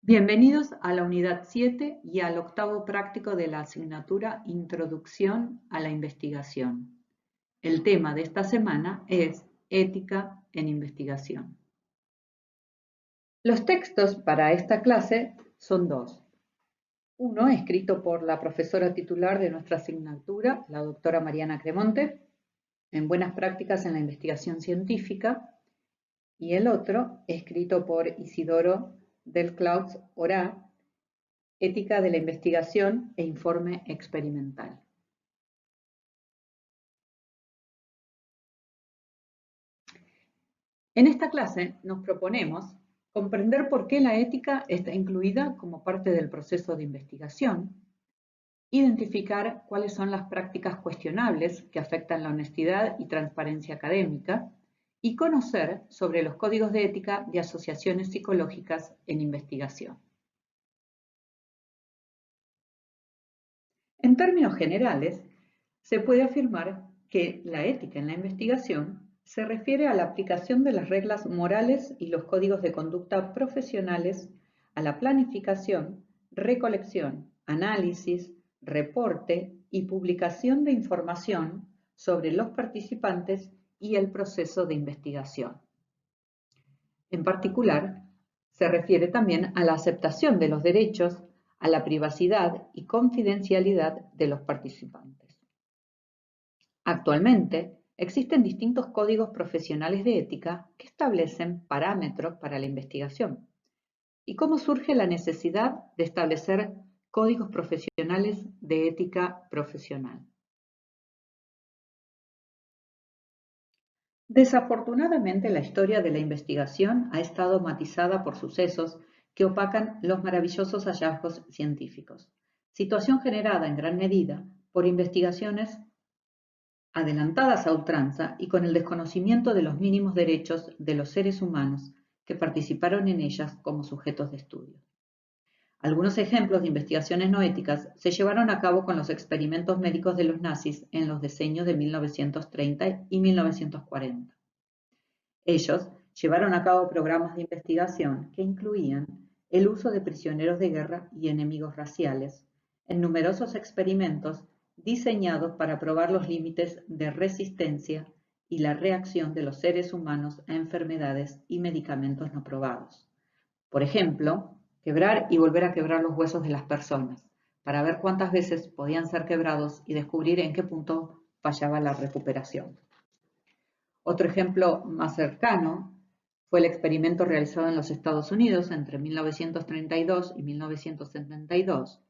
Bienvenidos a la unidad 7 y al octavo práctico de la asignatura Introducción a la Investigación. El tema de esta semana es Ética en Investigación. Los textos para esta clase son dos. Uno escrito por la profesora titular de nuestra asignatura, la doctora Mariana Cremonte, en Buenas Prácticas en la Investigación Científica, y el otro escrito por Isidoro Delclaux Orá, Ética de la Investigación e Informe Experimental. En esta clase nos proponemos comprender por qué la ética está incluida como parte del proceso de investigación, identificar cuáles son las prácticas cuestionables que afectan la honestidad y transparencia académica y conocer sobre los códigos de ética de asociaciones psicológicas en investigación. En términos generales, se puede afirmar que la ética en la investigación se refiere a la aplicación de las reglas morales y los códigos de conducta profesionales a la planificación, recolección, análisis, reporte y publicación de información sobre los participantes y el proceso de investigación. En particular, se refiere también a la aceptación de los derechos a la privacidad y confidencialidad de los participantes. Actualmente, existen distintos códigos profesionales de ética que establecen parámetros para la investigación. ¿Y cómo surge la necesidad de establecer códigos profesionales de ética profesional? Desafortunadamente, la historia de la investigación ha estado matizada por sucesos que opacan los maravillosos hallazgos científicos, situación generada en gran medida por investigaciones adelantadas a ultranza y con el desconocimiento de los mínimos derechos de los seres humanos que participaron en ellas como sujetos de estudio. Algunos ejemplos de investigaciones no éticas se llevaron a cabo con los experimentos médicos de los nazis en los decenios de 1930 y 1940. Ellos llevaron a cabo programas de investigación que incluían el uso de prisioneros de guerra y enemigos raciales en numerosos experimentos diseñados para probar los límites de resistencia y la reacción de los seres humanos a enfermedades y medicamentos no probados. Por ejemplo, quebrar y volver a quebrar los huesos de las personas para ver cuántas veces podían ser quebrados y descubrir en qué punto fallaba la recuperación. Otro ejemplo más cercano fue el experimento realizado en los Estados Unidos entre 1932 y 1972,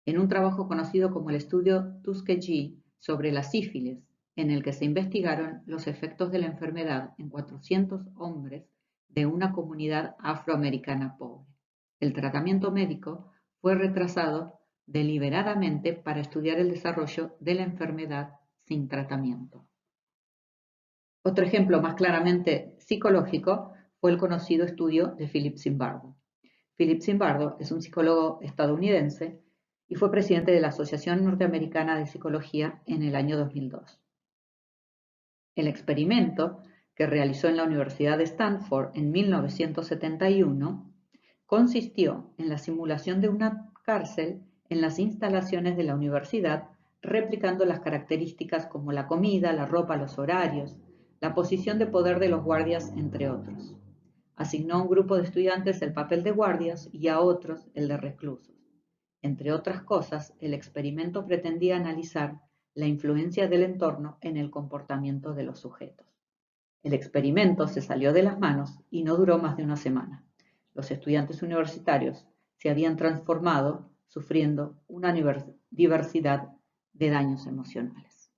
en un trabajo conocido como el estudio Tuskegee sobre la sífilis, en el que se investigaron los efectos de la enfermedad en 400 hombres de una comunidad afroamericana pobre. El tratamiento médico fue retrasado deliberadamente para estudiar el desarrollo de la enfermedad sin tratamiento. Otro ejemplo más claramente psicológico fue el conocido estudio de Philip Zimbardo. Philip Zimbardo es un psicólogo estadounidense y fue presidente de la Asociación Norteamericana de Psicología en el año 2002. El experimento, que realizó en la Universidad de Stanford en 1971, consistió en la simulación de una cárcel en las instalaciones de la universidad, replicando las características como la comida, la ropa, los horarios, la posición de poder de los guardias, entre otros. Asignó a un grupo de estudiantes el papel de guardias y a otros el de reclusos. Entre otras cosas, el experimento pretendía analizar la influencia del entorno en el comportamiento de los sujetos. El experimento se salió de las manos y no duró más de una semana. Los estudiantes universitarios se habían transformado, sufriendo una diversidad de daños emocionales.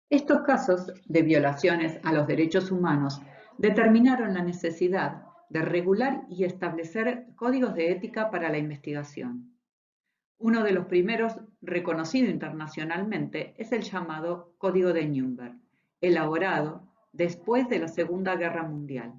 Estos casos de violaciones a los derechos humanos determinaron la necesidad de regular y establecer códigos de ética para la investigación. Uno de los primeros reconocido internacionalmente es el llamado Código de Nuremberg, elaborado después de la Segunda Guerra Mundial.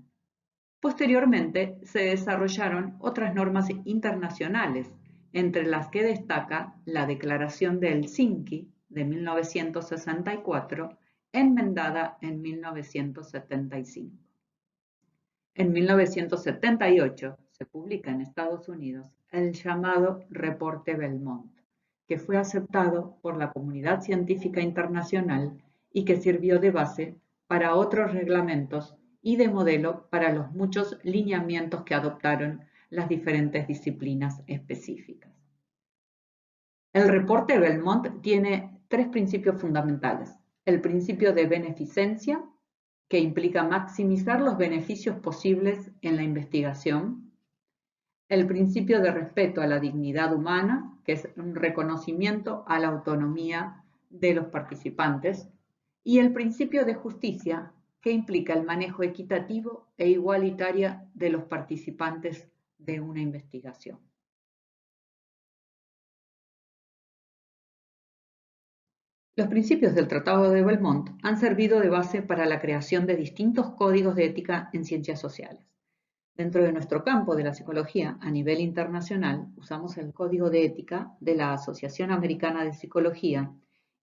Posteriormente se desarrollaron otras normas internacionales, entre las que destaca la Declaración de Helsinki de 1964, enmendada en 1975. En 1978 se publica en Estados Unidos el llamado Reporte Belmont, que fue aceptado por la comunidad científica internacional y que sirvió de base para otros reglamentos y de modelo para los muchos lineamientos que adoptaron las diferentes disciplinas específicas. El reporte Belmont tiene tres principios fundamentales. El principio de beneficencia, que implica maximizar los beneficios posibles en la investigación. El principio de respeto a la dignidad humana, que es un reconocimiento a la autonomía de los participantes. Y el principio de justicia, que implica el manejo equitativo e igualitario de los participantes de una investigación. Los principios del Tratado de Belmont han servido de base para la creación de distintos códigos de ética en ciencias sociales. Dentro de nuestro campo de la psicología, a nivel internacional, usamos el Código de Ética de la Asociación Americana de Psicología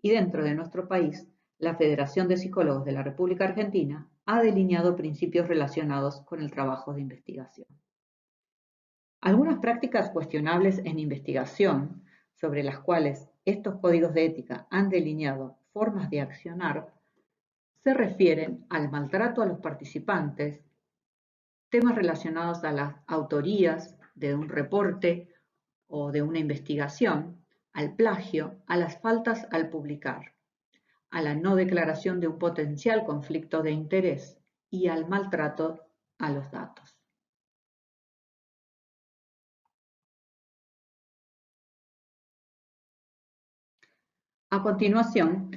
y dentro de nuestro país, la Federación de Psicólogos de la República Argentina ha delineado principios relacionados con el trabajo de investigación. Algunas prácticas cuestionables en investigación, sobre las cuales estos códigos de ética han delineado formas de accionar, se refieren al maltrato a los participantes, temas relacionados a las autorías de un reporte o de una investigación, al plagio, a las faltas al publicar, a la no declaración de un potencial conflicto de interés y al maltrato a los datos. A continuación,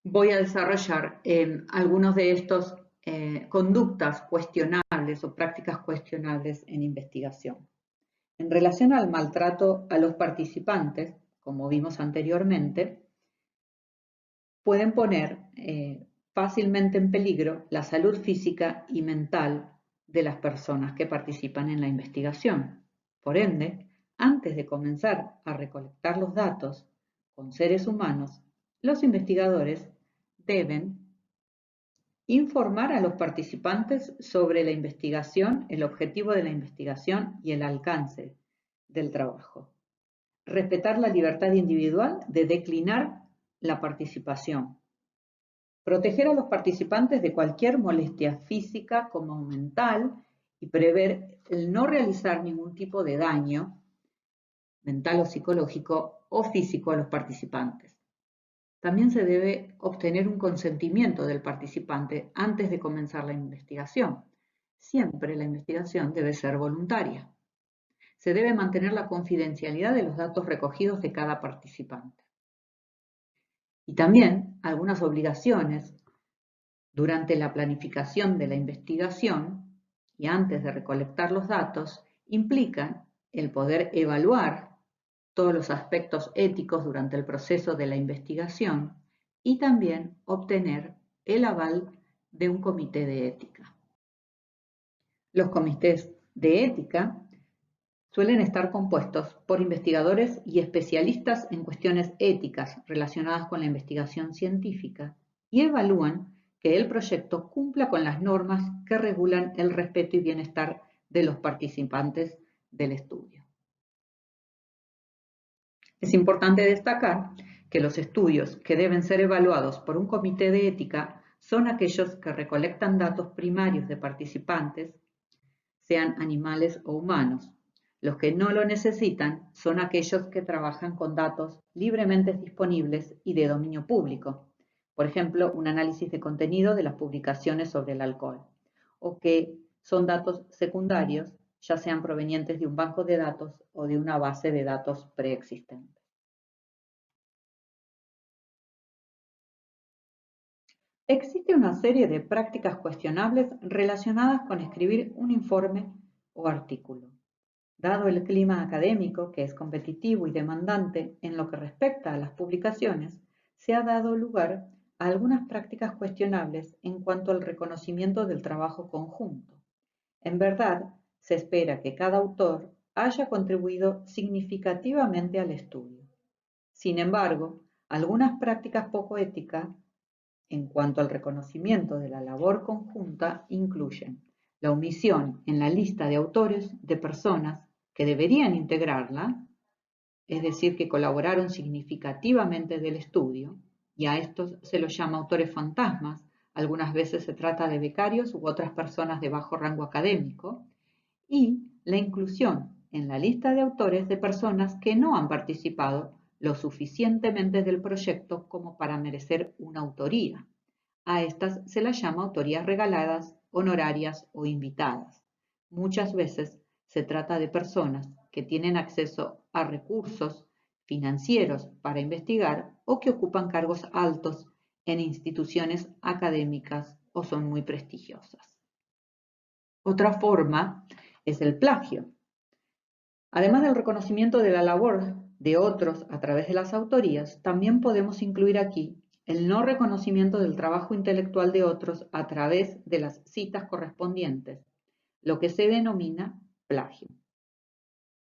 voy a desarrollar algunos de estos conductas cuestionables o prácticas cuestionables en investigación. En relación al maltrato a los participantes, como vimos anteriormente, pueden poner fácilmente en peligro la salud física y mental de las personas que participan en la investigación. Por ende, antes de comenzar a recolectar los datos con seres humanos, los investigadores deben informar a los participantes sobre la investigación, el objetivo de la investigación y el alcance del trabajo. Respetar la libertad individual de declinar la participación. Proteger a los participantes de cualquier molestia física como mental y prever el no realizar ningún tipo de daño mental o psicológico o físico a los participantes. También se debe obtener un consentimiento del participante antes de comenzar la investigación. Siempre la investigación debe ser voluntaria. Se debe mantener la confidencialidad de los datos recogidos de cada participante. Y también algunas obligaciones durante la planificación de la investigación y antes de recolectar los datos implican el poder evaluar todos los aspectos éticos durante el proceso de la investigación y también obtener el aval de un comité de ética. Los comités de ética suelen estar compuestos por investigadores y especialistas en cuestiones éticas relacionadas con la investigación científica y evalúan que el proyecto cumpla con las normas que regulan el respeto y bienestar de los participantes del estudio. Es importante destacar que los estudios que deben ser evaluados por un comité de ética son aquellos que recolectan datos primarios de participantes, sean animales o humanos. Los que no lo necesitan son aquellos que trabajan con datos libremente disponibles y de dominio público, por ejemplo, un análisis de contenido de las publicaciones sobre el alcohol, o que son datos secundarios, ya sean provenientes de un banco de datos o de una base de datos preexistente. Existe una serie de prácticas cuestionables relacionadas con escribir un informe o artículo. Dado el clima académico, que es competitivo y demandante en lo que respecta a las publicaciones, se ha dado lugar a algunas prácticas cuestionables en cuanto al reconocimiento del trabajo conjunto. En verdad, se espera que cada autor haya contribuido significativamente al estudio. Sin embargo, algunas prácticas poco éticas en cuanto al reconocimiento de la labor conjunta incluyen La omisión en la lista de autores de personas que deberían integrarla, es decir, que colaboraron significativamente del estudio, y a estos se los llama autores fantasmas. Algunas veces se trata de becarios u otras personas de bajo rango académico, y la inclusión en la lista de autores de personas que no han participado lo suficientemente del proyecto como para merecer una autoría. A estas se las llama autorías regaladas, honorarias o invitadas. Muchas veces se trata de personas que tienen acceso a recursos financieros para investigar o que ocupan cargos altos en instituciones académicas o son muy prestigiosas. Otra forma es el plagio. Además del reconocimiento de la labor de otros a través de las autorías, también podemos incluir aquí el no reconocimiento del trabajo intelectual de otros a través de las citas correspondientes, lo que se denomina plagio.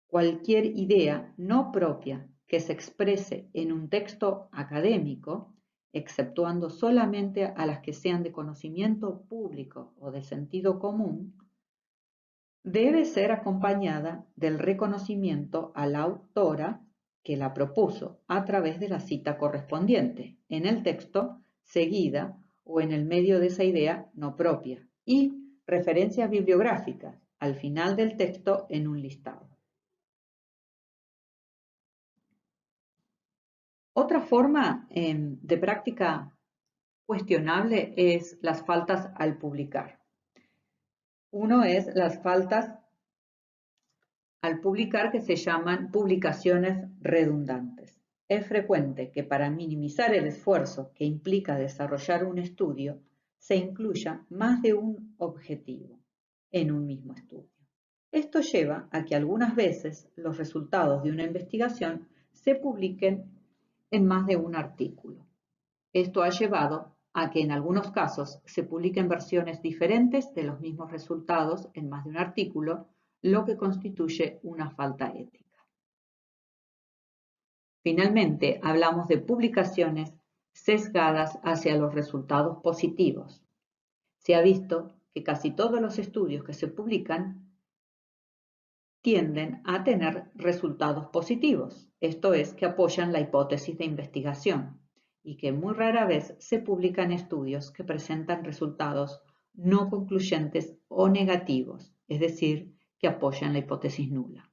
Cualquier idea no propia que se exprese en un texto académico, exceptuando solamente a las que sean de conocimiento público o de sentido común, debe ser acompañada del reconocimiento a la autora que la propuso a través de la cita correspondiente en el texto, seguida o en el medio de esa idea no propia, y referencias bibliográficas al final del texto en un listado. Otra forma de práctica cuestionable es las faltas al publicar. Uno es las faltas al publicar, que se llaman publicaciones redundantes. Es frecuente que para minimizar el esfuerzo que implica desarrollar un estudio, se incluya más de un objetivo en un mismo estudio. Esto lleva a que algunas veces los resultados de una investigación se publiquen en más de un artículo. Esto ha llevado a que en algunos casos se publiquen versiones diferentes de los mismos resultados en más de un artículo, lo que constituye una falta ética. Finalmente, hablamos de publicaciones sesgadas hacia los resultados positivos. Se ha visto que casi todos los estudios que se publican tienden a tener resultados positivos, esto es, que apoyan la hipótesis de investigación, y que muy rara vez se publican estudios que presentan resultados no concluyentes o negativos, es decir, que apoyan la hipótesis nula.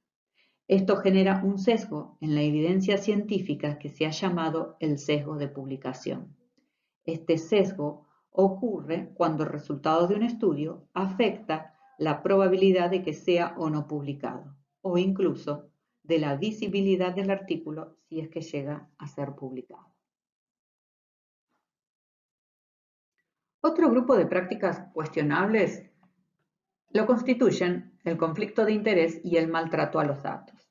Esto genera un sesgo en la evidencia científica que se ha llamado el sesgo de publicación. Este sesgo ocurre cuando el resultado de un estudio afecta la probabilidad de que sea o no publicado, o incluso de la visibilidad del artículo si es que llega a ser publicado. Otro grupo de prácticas cuestionables lo constituyen el conflicto de interés y el maltrato a los datos.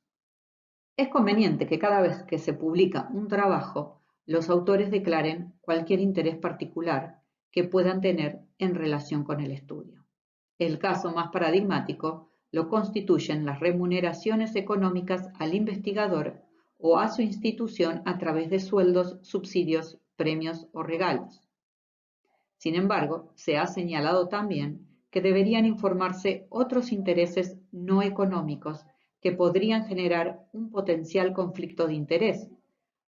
Es conveniente que cada vez que se publica un trabajo, los autores declaren cualquier interés particular que puedan tener en relación con el estudio. El caso más paradigmático lo constituyen las remuneraciones económicas al investigador o a su institución a través de sueldos, subsidios, premios o regalos. Sin embargo, se ha señalado también que deberían informarse otros intereses no económicos que podrían generar un potencial conflicto de interés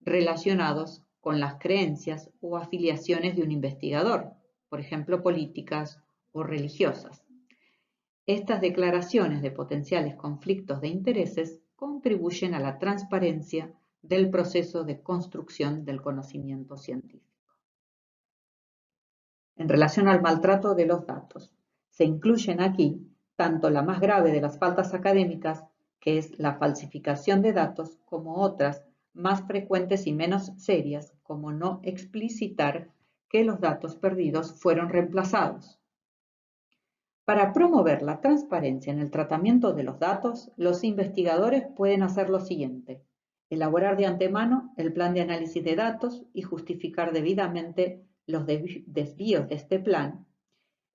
relacionados con las creencias o afiliaciones de un investigador, por ejemplo, políticas o religiosas. Estas declaraciones de potenciales conflictos de intereses contribuyen a la transparencia del proceso de construcción del conocimiento científico. En relación al maltrato de los datos, se incluyen aquí tanto la más grave de las faltas académicas, que es la falsificación de datos, como otras más frecuentes y menos serias, como no explicitar que los datos perdidos fueron reemplazados. Para promover la transparencia en el tratamiento de los datos, los investigadores pueden hacer lo siguiente: elaborar de antemano el plan de análisis de datos y justificar debidamente los desvíos de este plan.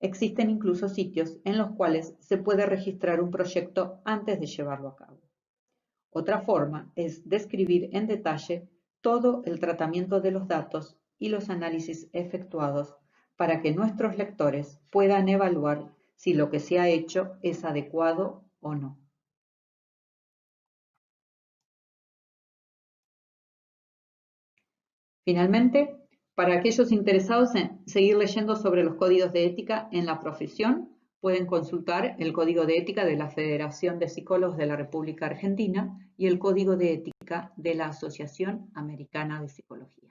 Existen incluso sitios en los cuales se puede registrar un proyecto antes de llevarlo a cabo. Otra forma es describir en detalle todo el tratamiento de los datos y los análisis efectuados para que nuestros lectores puedan evaluar si lo que se ha hecho es adecuado o no. Finalmente, para aquellos interesados en seguir leyendo sobre los códigos de ética en la profesión, pueden consultar el Código de Ética de la Federación de Psicólogos de la República Argentina y el Código de Ética de la Asociación Americana de Psicología.